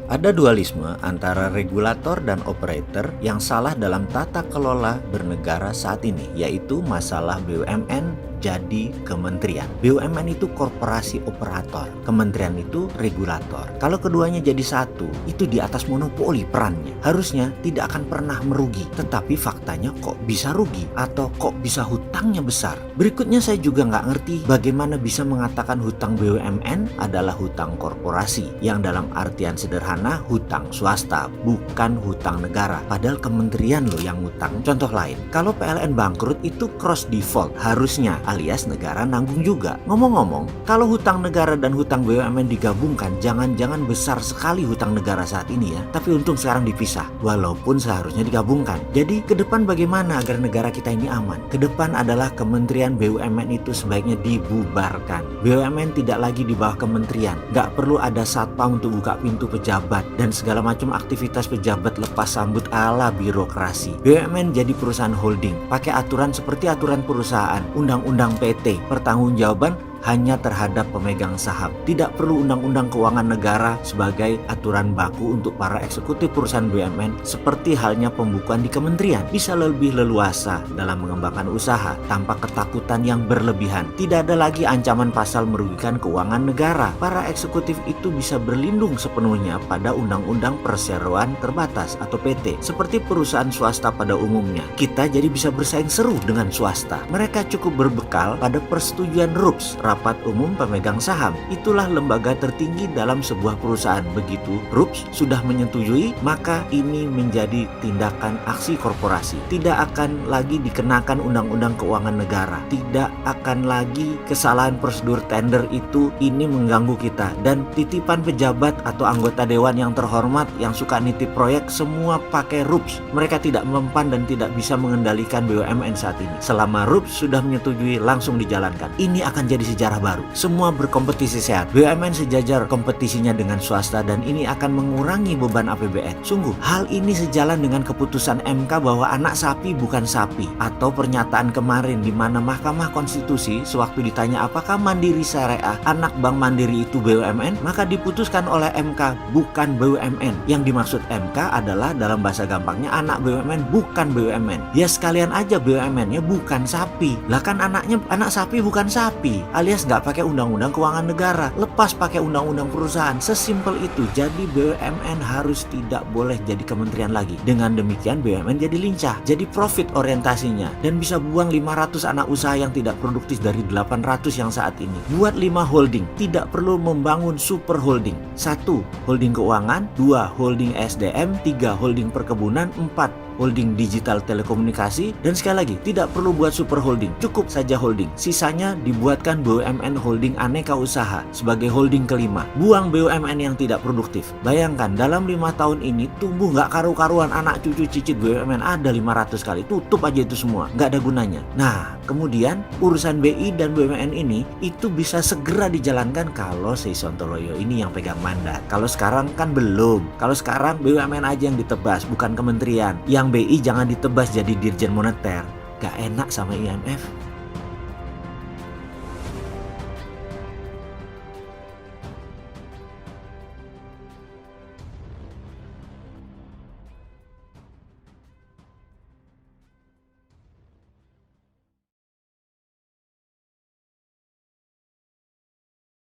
Ada dualisme antara regulator dan operator yang salah dalam tata kelola bernegara saat ini, yaitu masalah BUMN jadi kementerian. BUMN itu korporasi operator, kementerian itu regulator. Kalau keduanya jadi satu, itu di atas monopoli perannya. Harusnya tidak akan pernah merugi, tetapi faktanya kok bisa rugi atau kok bisa hutangnya besar. Berikutnya saya juga nggak ngerti bagaimana bisa mengatakan hutang BUMN adalah hutang korporasi, yang dalam artian sederhana hutang swasta, bukan hutang negara. Padahal kementerian loh yang hutang. Contoh lain, kalau PLN bangkrut itu cross default harusnya, alias negara nanggung juga. Ngomong-ngomong, kalau hutang negara dan hutang BUMN digabungkan, jangan-jangan besar sekali hutang negara saat ini ya. Tapi untung sekarang dipisah, walaupun seharusnya digabungkan. Jadi ke depan bagaimana agar negara kita ini aman? Ke depan adalah kementerian BUMN itu sebaiknya dibubarkan. BUMN tidak lagi di bawah kementerian. Gak perlu ada satpam untuk buka pintu pejabat dan segala macam aktivitas pejabat lepas sambut ala birokrasi. BUMN jadi perusahaan holding, pakai aturan seperti aturan perusahaan, undang-undang PT, pertanggungjawaban hanya terhadap pemegang saham. Tidak perlu undang-undang keuangan negara sebagai aturan baku untuk para eksekutif perusahaan BUMN, seperti halnya pembukuan di kementerian. Bisa lebih leluasa dalam mengembangkan usaha tanpa ketakutan yang berlebihan. Tidak ada lagi ancaman pasal merugikan keuangan negara. Para eksekutif itu bisa berlindung sepenuhnya pada undang-undang perseroan terbatas atau PT, seperti perusahaan swasta pada umumnya. Kita jadi bisa bersaing seru dengan swasta. Mereka cukup berbekal pada persetujuan RUPS, Rapat Umum Pemegang Saham. Itulah lembaga tertinggi dalam sebuah perusahaan. Begitu RUPS sudah menyetujui, maka ini menjadi tindakan aksi korporasi. Tidak akan lagi dikenakan undang-undang keuangan negara. Tidak akan lagi kesalahan prosedur tender itu ini mengganggu kita. Dan titipan pejabat atau anggota dewan yang terhormat yang suka nitip proyek semua pakai RUPS. Mereka tidak mempan dan tidak bisa mengendalikan BUMN saat ini. Selama RUPS sudah menyetujui, langsung dijalankan. Ini akan jadi sejarah baru. Semua berkompetisi sehat. BUMN sejajar kompetisinya dengan swasta dan ini akan mengurangi beban APBN. Sungguh, hal ini sejalan dengan keputusan MK bahwa anak sapi bukan sapi, atau pernyataan kemarin di mana Mahkamah Konstitusi sewaktu ditanya apakah Mandiri Syariah anak Bank Mandiri itu BUMN, maka diputuskan oleh MK bukan BUMN. Yang dimaksud MK adalah dalam bahasa gampangnya anak BUMN bukan BUMN. Ya sekalian aja BUMN-nya bukan sapi. Lah kan anaknya anak sapi bukan sapi, alias nggak pakai undang-undang keuangan negara, lepas pakai undang-undang perusahaan. Sesimpel itu. Jadi BUMN harus tidak boleh jadi kementerian lagi. Dengan demikian BUMN jadi lincah, jadi profit orientasinya, dan bisa buang 500 anak usaha yang tidak produktif dari 800 yang saat ini. Buat 5 holding, tidak perlu membangun super holding. 1. Holding keuangan, 2. Holding SDM, 3. Holding perkebunan, 4. Holding digital telekomunikasi, dan sekali lagi tidak perlu buat super holding, cukup saja holding. Sisanya dibuatkan BUMN holding aneka usaha sebagai holding kelima. Buang BUMN yang tidak produktif. Bayangkan dalam 5 tahun ini tumbuh nggak karu-karuan, anak cucu cicit BUMN ada 500 kali. Tutup aja itu semua, nggak ada gunanya. Nah kemudian urusan BI dan BUMN ini itu bisa segera dijalankan kalau si Sontoloyo ini yang pegang mandat. Kalau sekarang kan belum. Kalau sekarang BUMN aja yang ditebas, bukan kementerian. Yang BI jangan ditebas jadi dirjen moneter. Gak enak sama IMF.